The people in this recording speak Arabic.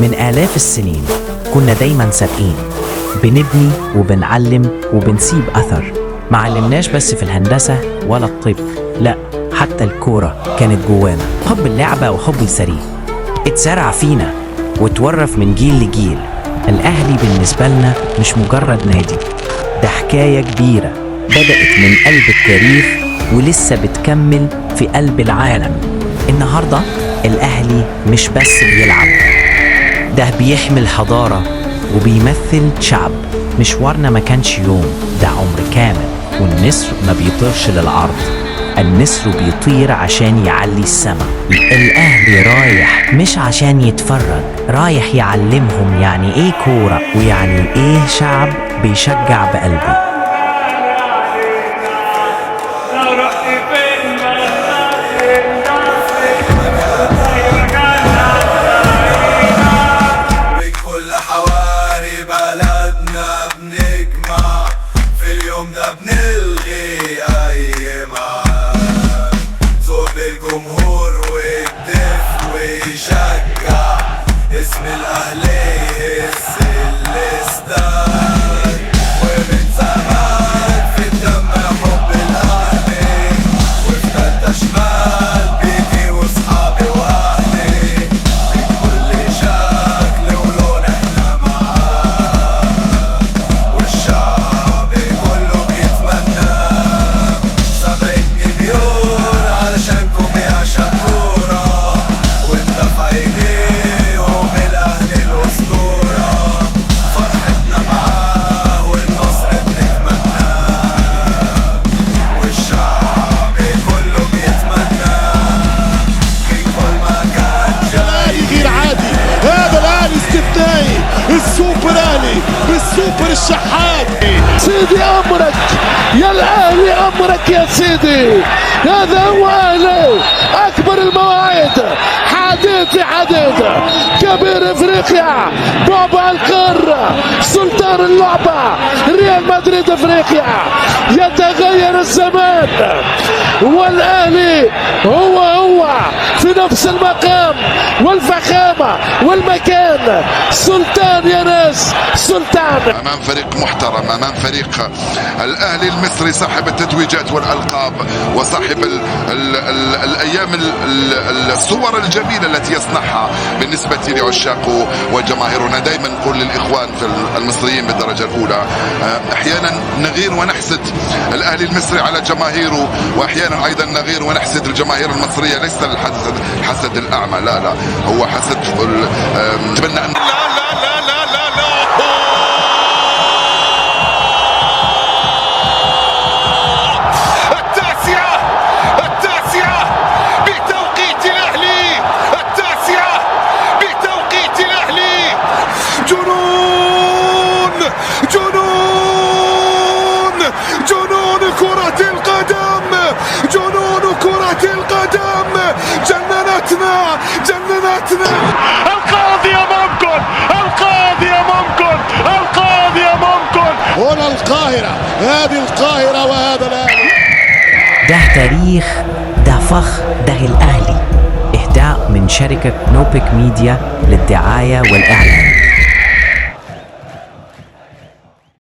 من آلاف السنين كنا دايما سابقين، بنبني وبنعلم وبنسيب أثر. ما علمناش بس في الهندسة ولا الطب، لا، حتى الكورة كانت جوانا. حب اللعبة وحب الفريق اتزرع فينا وتورث من جيل لجيل. الأهلي بالنسبة لنا مش مجرد نادي، ده حكاية كبيرة بدأت من قلب التاريخ ولسه بتكمل في قلب العالم. النهاردة الأهلي مش بس بيلعب، ده بيحمل حضارة وبيمثل شعب. مشوارنا ما كانش يوم، ده عمر كامل. والنسر ما بيطيرش للعرض، النسر بيطير عشان يعلي السما. الأهلي رايح مش عشان يتفرج، رايح يعلمهم يعني ايه كورة ويعني ايه شعب بيشجع بقلبه. بكل حواري بلدنا بنجمع، في اليوم ده بنلغي أي ميعاد. ذوق الجمهور والدف ويشجع اسم الأهلي يهز الاستاد. ومن زمان في الدم حب الأهلي، وفي تالتة شمال بيتي وصحابي وأهلي. بكل شكل ولون احنا معاه، والشعب كله بيتمنى. 70 مليون علشانكم يا شكورة، وانت في عينيهم الأهلي الأسطورة. فرحتنا معاه والنصر بنتمناه، والشعب كله بيتمناه. في كل مكان جاي غير عادي، هذا الاهلي استثنائي، السوبر اهلي بالسوبر الشحات. سيدي امرك يا الاهلي، امرك يا سيدي، هذا هو اهلي، اكبر المواعيد، حديث كبير افريقيا، بعبع القاره، سلطان اللعبه، ريال مدريد افريقيا. يتغير الزمان والاهلي هو في نفس المقام والفخامه والمكان. سلطان يا ناس، سلطان. امام فريق محترم، امام فريق الاهلي المصري صاحب التتويجات والالقاب وصاحب الايام الصور الجميله التي يصنعها بالنسبه لعشاقه وجماهيرنا. دائما نقول للاخوان في المصريين بالدرجه الاولى، احيانا نغير ونحسد الاهلي المصري على جماهيره، واحيانا ايضا نغير ونحسد الجماهير المصريه. ليس الحسد الاعمى، لا، هو حسد نتمنى ان جنون كرة القدم، جنون كرة القدم. جننتنا. القاضية ممكن، هنا القاهرة، هذه القاهرة وهذا الاهلي. ده تاريخ، ده فخر، ده الأهلي. إهداء من شركة نوبك ميديا للدعاية والإعلان.